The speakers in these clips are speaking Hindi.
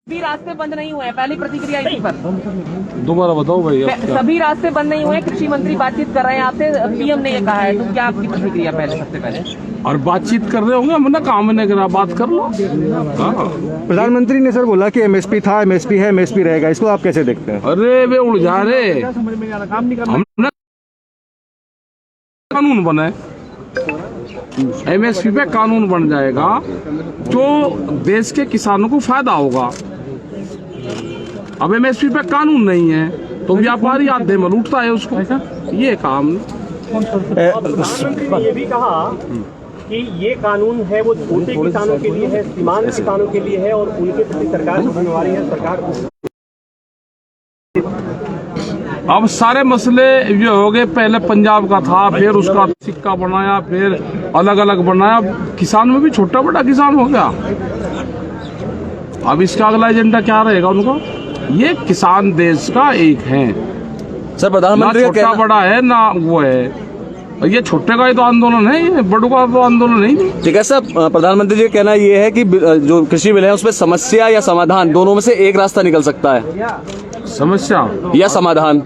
सभी रास्ते बंद नहीं हुए हैं, पहली प्रतिक्रिया इसी पर। दोबारा बताओ भाई। सभी रास्ते बंद नहीं हुए, कृषि मंत्री बातचीत कर रहे हैं आपसे, पीएम ने ये कहा है, तो क्या आपकी प्रतिक्रिया पहले सबसे पहले? और बातचीत कर रहे होंगे, हमने काम नहीं करा, बात कर लो। प्रधानमंत्री ने सर बोला कि एमएसपी था, एमएसपी है, एमएसपी रहेगा, इसको आप कैसे देखते हैं? अरे वे उलझा रहे, हमने कानून बनाए, एमएसपी पे कानून बन जाएगा तो देश के किसानों को फायदा होगा। अब एमएसपी पे कानून नहीं है तो व्यापारी आधे में लूटता है उसको, ये काम। प्रधानमंत्री ने ये भी कहा कि ये कानून है वो छोटे किसानों के लिए है, सीमांत किसानों के लिए है और उनके प्रति सरकार की जिम्मेवारी है। सरकार अब सारे मसले ये हो गए, पहले पंजाब का था, फिर उसका सिक्का बनाया, फिर अलग अलग बनाया, किसान में भी छोटा बड़ा किसान हो गया। अब इसका अगला एजेंडा क्या रहेगा उनका? ये किसान देश का एक है सर। प्रधानमंत्री ना छोटा बड़ा है ना वो है, ये छोटे का ही तो आंदोलन है, ये बड़ों का तो आंदोलन नहीं। ठीक है सर, प्रधानमंत्री जी का कहना ये है कि जो कृषि बिल है उसमें समस्या या समाधान दोनों में से एक रास्ता निकल सकता है। समस्या या समाधान?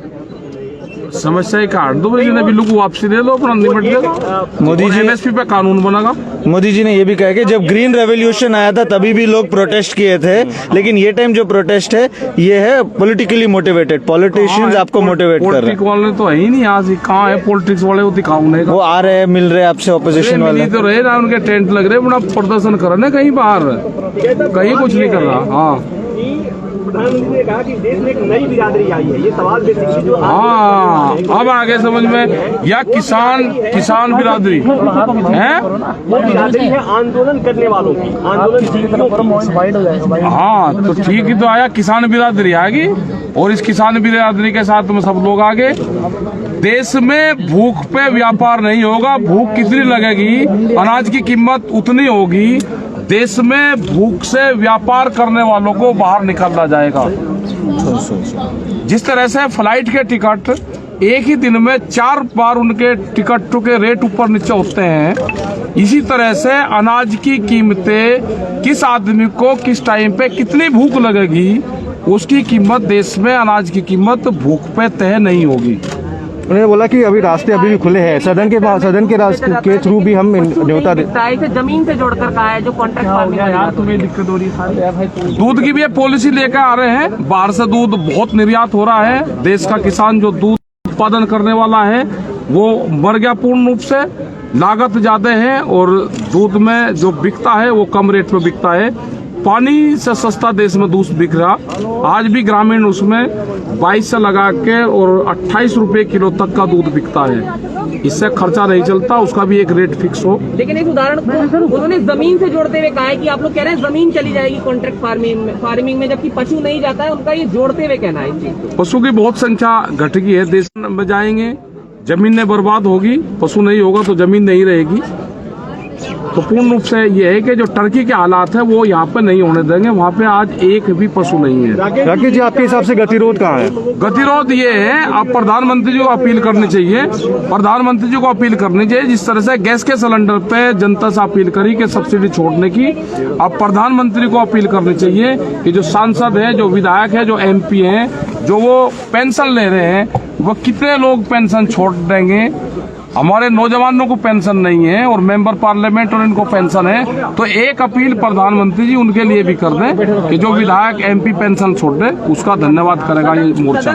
समस्या ही काट दो, बिल्लू को वापसी दे दो, अपना निपट जाएगा। मोदी जी एमएसपी पे कानून बनेगा। मोदी जी ने ये भी कहा कि जब ग्रीन रेवोल्यूशन आया था तभी भी लोग प्रोटेस्ट किए थे, लेकिन ये टाइम जो प्रोटेस्ट है ये है पॉलिटिकली मोटिवेटेड, पॉलिटिशियंस आपको मोटिवेट कर रहे हैं। पॉलिटिक्स वाले तो है ही नहीं, आज कहाँ है पॉलिटिक्स वाले? वो दिखाओ नहीं, वो आ रहे हैं, मिल रहे हैं आपसे, ऑपोजिशन वाले तो रहे ना, उनके टेंट लग रहे, बड़ा प्रदर्शन कर रहे कहीं बाहर, कहीं कुछ नहीं कर रहा। हाँ, प्रधानमंत्री ने कहा कि देश में एक नई बिरादरी आई है, ये सवाल बेसिकली जो हाँ अब आगे समझ में, या किसान बिरादरी है, वो बिरादरी है आंदोलन करने वालों की, आंदोलन। हाँ तो ठीक ही तो आया, किसान बिरादरी आएगी और इस किसान बिरादरी के साथ में सब लोग आगे। देश में भूख पे व्यापार नहीं होगा, भूख कितनी लगेगी, अनाज की कीमत उतनी होगी, देश में भूख से व्यापार करने वालों को बाहर निकाला जाएगा। जिस तरह से फ्लाइट के टिकट एक ही दिन में 4 बार उनके टिकटों के रेट ऊपर नीचे होते हैं, इसी तरह से अनाज की कीमतें किस आदमी को किस टाइम पे कितनी भूख लगेगी, उसकी कीमत देश में अनाज की कीमत भूख पे तय नहीं होगी। उन्होंने बोला कि अभी रास्ते अभी भी खुले हैं, सदन के रास्ते के थ्रू भी हम न्योता जमीन से जोड़कर कहा है, जो कॉन्ट्रैक्ट फार्मिंग है, तुम्हें दिक्कत हो रही है। दूध की भी पॉलिसी लेकर आ रहे हैं, बाहर से दूध बहुत निर्यात हो रहा है, देश का किसान जो दूध उत्पादन करने वाला है वो मर गया पूर्ण रूप से, लागत ज्यादा है और दूध में जो बिकता है वो कम रेट में बिकता है। पानी से सस्ता देश में दूध बिक रहा, आज भी ग्रामीण उसमें 22 से लगा के और 28 रुपए किलो तक का दूध बिकता है, इससे खर्चा नहीं चलता, उसका भी एक रेट फिक्स हो। लेकिन इस उदाहरण को उन्होंने जमीन से जोड़ते हुए कहा है कि आप लोग कह रहे हैं जमीन चली जाएगी कॉन्ट्रैक्ट फार्मिंग में, जबकि पशु नहीं जाता है, उनका ये जोड़ते हुए कहना है। इस चीज पशु की बहुत संख्या घट गई है, देश में जाएंगे, जमीनें बर्बाद होगी, पशु नहीं होगा तो जमीन नहीं रहेगी। तो पूर्ण रूप से ये है कि जो टर्की के हालात है वो यहाँ पे नहीं होने देंगे, वहाँ पे आज एक भी पशु नहीं है। राकेश जी, आपके हिसाब से गतिरोध कहाँ है? गतिरोध ये है, अब प्रधानमंत्री जी को अपील करनी चाहिए, प्रधानमंत्री जी को अपील करनी चाहिए, जिस तरह से गैस के सिलेंडर पे जनता से अपील करी कि सब्सिडी छोड़ने की, अब प्रधानमंत्री को अपील करनी चाहिए कि जो सांसद है, जो विधायक है, जो MP है, जो वो पेंशन ले रहे हैं, वो कितने लोग पेंशन छोड़ देंगे। हमारे नौजवानों को पेंशन नहीं है और मेंबर पार्लियामेंट और इनको पेंशन है, तो एक अपील प्रधानमंत्री जी उनके लिए भी कर दें कि जो विधायक MP पेंशन छोड़ दे, उसका धन्यवाद करेगा ये मोर्चा।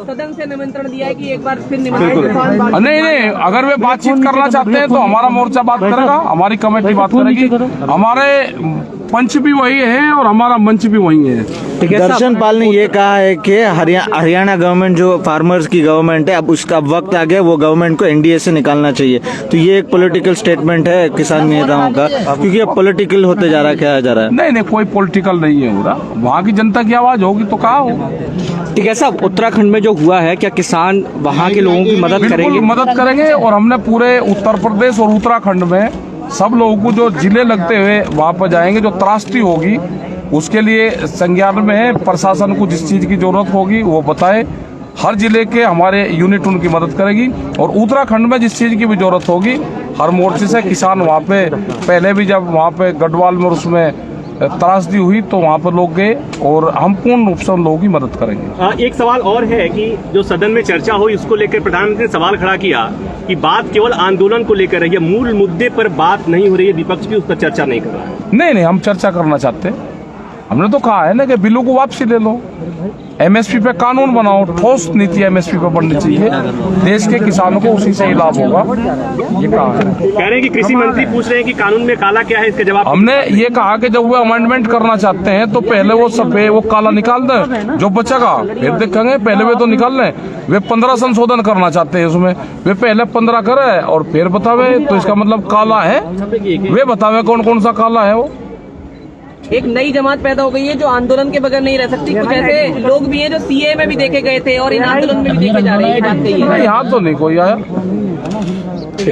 सदन से निमंत्रण दिया है कि एक बार फिर निमंत्रण नहीं, अगर वे बातचीत करना चाहते हैं तो हमारा मोर्चा बात करेगा, हमारी कमेटी बात करेगी, हमारे पंच भी वही है और हमारा मंच भी वही है। दर्शन पाल ने ये कहा है कि हरियाणा गवर्नमेंट जो फार्मर्स की गवर्नमेंट है, अब उसका वक्त आ गया, वो गवर्नमेंट को NDA से निकालना चाहिए। तो ये एक पॉलिटिकल स्टेटमेंट है किसान नेताओं का, क्योंकि अब पॉलिटिकल होते जा रहा है, क्या जा रहा है? नहीं, कोई पॉलिटिकल नहीं है हो रहा, वहाँ की जनता की आवाज होगी तो कहा होगा। ठीक है साहब, उत्तराखंड में जो हुआ है, क्या किसान वहाँ के लोगों की मदद करेंगे? मदद करेंगे, और हमने पूरे उत्तर प्रदेश और उत्तराखंड में सब लोगों को जो जिले लगते हुए वहाँ पर जाएंगे, जो त्रासदी होगी उसके लिए संज्ञान में है, प्रशासन को जिस चीज की जरूरत होगी वो बताए, हर जिले के हमारे यूनिट उनकी मदद करेगी, और उत्तराखंड में जिस चीज की भी जरूरत होगी हर मोर्चे से किसान वहाँ पे, पहले भी जब वहाँ पे गढ़वाल में उसमें त्रासदी हुई तो वहाँ पर लोग गए और हम पूर्ण रूप से उन लोगों की मदद करेंगे। एक सवाल और है कि जो सदन में चर्चा हुई उसको लेकर प्रधानमंत्री ने सवाल खड़ा किया कि बात केवल आंदोलन को लेकर है, मूल मुद्दे पर बात नहीं हो रही है, विपक्ष भी उस पर चर्चा नहीं कर रहा है। नहीं, हम चर्चा करना चाहते हैं। हमने तो कहा है ना कि बिलों को वापसी ले लो, एमएसपी पे कानून बनाओ, ठोस नीति एमएसपी पे बननी चाहिए, देश के किसानों को उसी से ही लाभ होगा। ये कहा है। कह रहे हैं कि कृषि मंत्री पूछ रहे हैं कि कानून में काला क्या है, इसका जवाब हमने ये कहा कि जब वो अमेंडमेंट करना चाहते हैं तो पहले वो काला निकाल दें, जो बचेगा फिर देखेंगे। पहले वे तो निकाल लें, वे 15 संशोधन करना चाहते हैं उसमें, वे पहले 15 करे और फिर बतावे, तो इसका मतलब काला है, वे बतावे कौन कौन सा काला है। वो एक नई जमात पैदा हो गई है जो आंदोलन के बगैर नहीं रह सकती। कुछ ऐसे लोग भी हैं जो सीए में भी देखे गए थे और इन आंदोलन में भी देखे जा रहे हैं, बात कही है। नहीं, यहाँ तो नहीं कोई आया।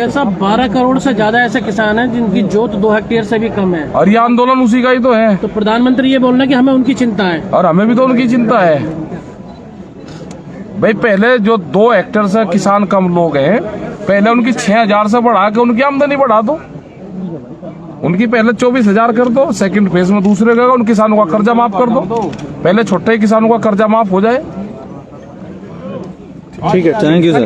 ऐसा 12 करोड़ से ज्यादा ऐसे किसान हैं जिनकी जोत 2 हेक्टेयर से भी कम है, और ये आंदोलन उसी का ही तो है। तो प्रधानमंत्री ये बोल रहे हैं कि हमें उनकी चिंता है, और हमें भी तो उनकी चिंता है भाई। पहले जो 2 हेक्टेयर से किसान कम लोग हैं, पहले उनकी 6,000 से बढ़ा के उनकी आमदनी बढ़ा दो। उनकी पहले 24,000 कर दो, सेकंड फेज में दूसरे का उन किसानों का कर्जा माफ कर दो। पहले छोटे किसानों का कर्जा माफ हो जाए। ठीक है, थैंक यू सर।